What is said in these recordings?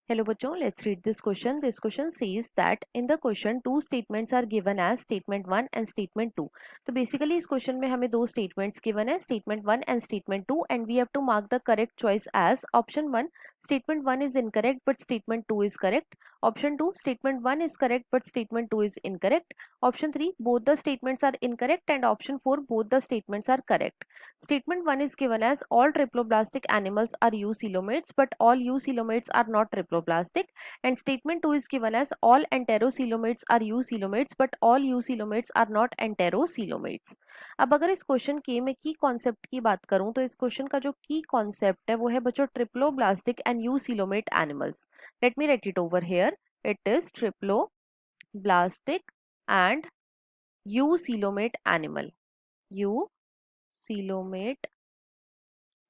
Hello बच्चों, let's read this question. This question says that in the question two statements are given as statement 1 and statement 2. तो basically इस question में हमें दो statements given है, statement 1 and statement 2, and we have to mark the correct choice as option 1. Statement 1 is incorrect but statement 2 is correct. Option 2, statement 1 is correct but statement 2 is incorrect. Option 3, both the statements are incorrect, and option 4, both the statements are correct. Statement 1 is given as all triploblastic animals are eucoelomates but all eucoelomates are not triploblastic, and statement 2 is given as all enterocoelomates are eucoelomates but all eucoelomates are not enterocoelomates. अब अगर इस question के में की concept की बात करूं तो इस क्वेश्चन का जो की कॉन्सेप्ट है वो है बच्चों triploblastic and eucoelomate animals. Let me write it over here. It is triploblastic and eucoelomate animal. Eucoelomate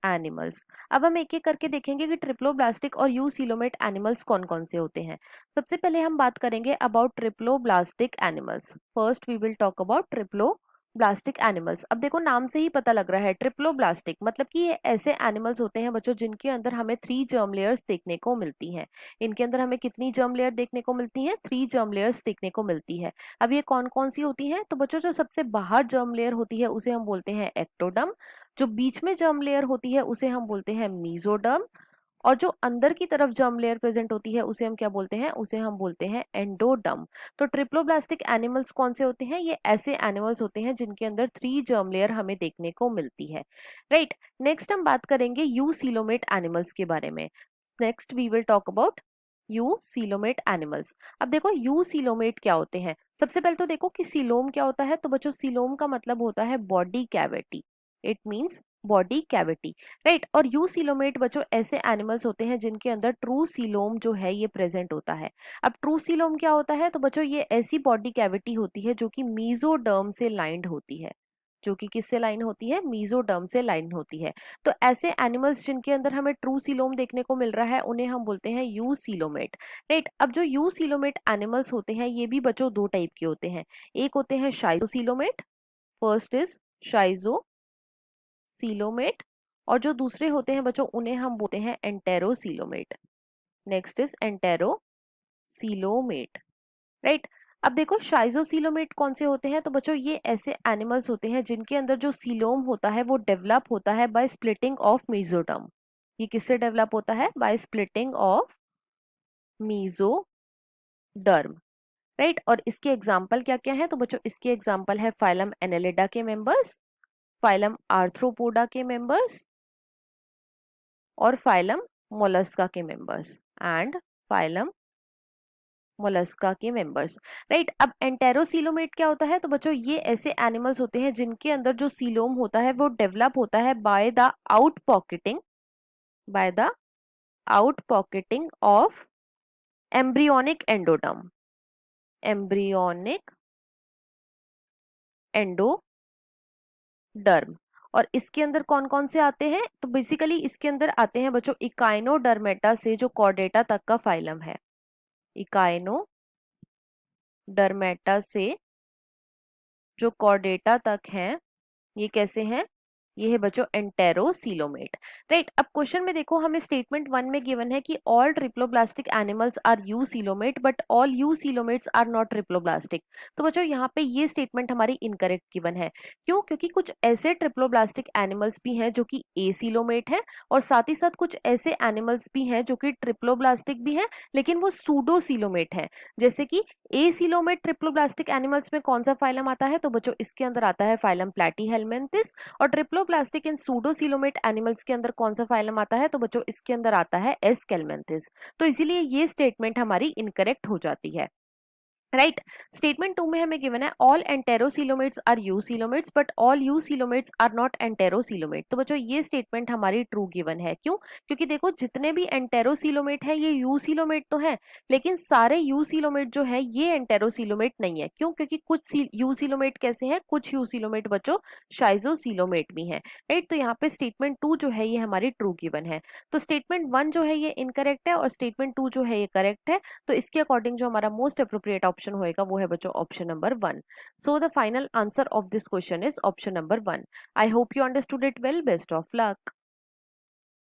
animals. अब हम एक एक करके देखेंगे कि ट्रिप्लोब्लास्टिक और यूसीलोमेट एनिमल्स कौन कौन से होते हैं. सबसे पहले हम बात करेंगे about triploblastic animals. First we will talk about triploblastic animals. अब देखो नाम से ही पता लग रहा है ट्रिप्लोब्लास्टिक मतलब कि ये ऐसे एनिमल्स होते हैं बच्चों जिनके अंदर हमें 3 जर्म लेयर्स देखने को मिलती हैं. इनके अंदर हमें कितनी जर्म लेयर देखने को मिलती हैं? 3 जर्म लेयर्स देखने को मिलती है. अब ये कौन कौन सी होती हैं? तो बच्चों जो सबसे बाहर जर्म लेयर होती है उसे हम बोलते हैं एक्टोडर्म. जो बीच में जर्म लेयर होती है उसे हम बोलते हैं मीजोडर्म, और जो अंदर की तरफ जर्म लेयर प्रेजेंट होती है उसे हम क्या बोलते हैं? उसे हम बोलते हैं एंडोडर्म. तो ट्रिप्लोब्लास्टिक एनिमल्स कौन से होते हैं? ये ऐसे एनिमल्स होते हैं जिनके अंदर 3 जर्म लेयर हमें देखने को मिलती है. राइट. नेक्स्ट हम बात करेंगे यूसीलोमेट एनिमल्स के बारे में. Next we will talk about eucoelomate animals. अब देखो यूसीलोमेट क्या होते हैं. सबसे पहले तो देखो कि सीलोम क्या होता है. तो बच्चों सीलोम का मतलब होता है body cavity. It means body cavity. Right. और यूसीलोमेट बच्चों ऐसे एनिमल्स होते हैं जिनके अंदर ट्रू सीलोम जो है ये प्रेजेंट होता है. अब ट्रू सीलोम क्या होता है? तो बच्चों ये ऐसी बॉडी कैविटी होती है जो कि मीजोडर्म से लाइंड होती है. जो कि किससे लाइन होती है? मीजोडर्म से लाइन होती है. तो ऐसे एनिमल्स जिनके अंदर हमें ट्रू सीलोम देखने को मिल रहा है उन्हें हम बोलते हैं यूसीलोमेट. राइट. अब जो यूसीलोमेट एनिमल्स होते हैं ये भी बच्चों दो टाइप के होते हैं. एक होते हैं schizocoelomate. First is schizocoelomate. और जो दूसरे होते हैं बच्चों उन्हें हम बोलते हैं enterocoelomate. Next is enterocoelomate. Right. अब देखो शाइजोसीलोमेट कौन से होते हैं? तो बच्चों ये ऐसे एनिमल्स होते हैं जिनके अंदर जो सीलोम होता है वो डेवलप होता है बाय स्प्लिटिंग ऑफ मीजोडर्म. ये किससे डेवलप होता है? By splitting of mesoderm. Right. और इसके एग्जाम्पल क्या क्या है? तो बच्चों इसके एग्जाम्पल है फाइलम एनेलिडा के मेंबर्स, फाइलम आर्थ्रोपोडा के मेंबर्स, और फाइलम मोलस्का के मेंबर्स, एंड फाइलम मोलस्का के मेंबर्स. राइट. अब एंटेरोसीलोमेट क्या होता है? तो बच्चों ये ऐसे एनिमल्स होते हैं जिनके अंदर जो सीलोम होता है वो डेवलप होता है by the outpocketing of embryonic endoderm. Embryonic endoderm. और इसके अंदर कौन कौन से आते हैं? तो बेसिकली इसके अंदर आते हैं बच्चों इकाइनोडर्मेटा से जो कॉर्डेटा तक का फाइलम है. इकाइनोडर्मेटा से जो कॉर्डेटा तक हैं ये कैसे हैं? ये है बच्चों एंटेरोसीलोमेट. राइट. अब क्वेश्चन में देखो हमें स्टेटमेंट 1 में गिवन है कि all triploblastic animals are eucoelomate but all eucoelomates are not triploblastic. तो बच्चों यहाँ पे ये स्टेटमेंट हमारी इनकरेक्ट गिवन है. क्यों? क्योंकि कुछ ऐसे ट्रिप्लोब्लास्टिक एनिमल्स भी हैं जो कि एसीलोमेट है, और साथ ही साथ कुछ ऐसे एनिमल्स भी हैं जो कि ट्रिप्लोब्लास्टिक भी हैं लेकिन वो सूडोसीलोमेट है. जैसे कि एसीलोमेट ट्रिप्लोब्लास्टिक एनिमल्स में कौन सा फाइलम आता है? तो बच्चों इसके अंदर आता है फाइलम प्लैटीहेल्मिन्थिस. और ट्रिप्लोब्लास्टिक एंड सूडोसीलोमेट एनिमल्स के अंदर कौन सा फाइलम आता है? तो बच्चों इसके अंदर आता है एस्केल्मेंथिस. तो इसीलिए ये स्टेटमेंट हमारी इनकरेक्ट हो जाती है. राइट. स्टेटमेंट 2 में हमें गिवन है all enterocoelomates are eucoelomates but all eucoelomates are not enterocoelomate. तो बच्चों ये स्टेटमेंट हमारी ट्रू गिवन है. क्यों? क्योंकि देखो जितने भी एंटेरोसीलोमेट है ये यूसीलोमेट तो है, लेकिन सारे यूसीलोमेट जो है ये एंटेरोसीलोमेट नहीं है. क्यों? क्योंकि कुछ यूसीलोमेट कैसे हैं? कुछ यूसीलोमेट बच्चों शाइजोसीलोमेट भी हैं. राइट. तो यहाँ पे स्टेटमेंट 2 जो है ये हमारी ट्रू गिवन है. तो स्टेटमेंट 1 जो है ये इनकरेक्ट है और स्टेटमेंट 2 जो है ये करेक्ट है. तो इसके अकॉर्डिंग जो हमारा मोस्ट अप्रोप्रिएट ऑप्शन होएगा वो है बच्चों option number 1. So the final answer of this question is option number 1. I hope you understood it well. Best of luck.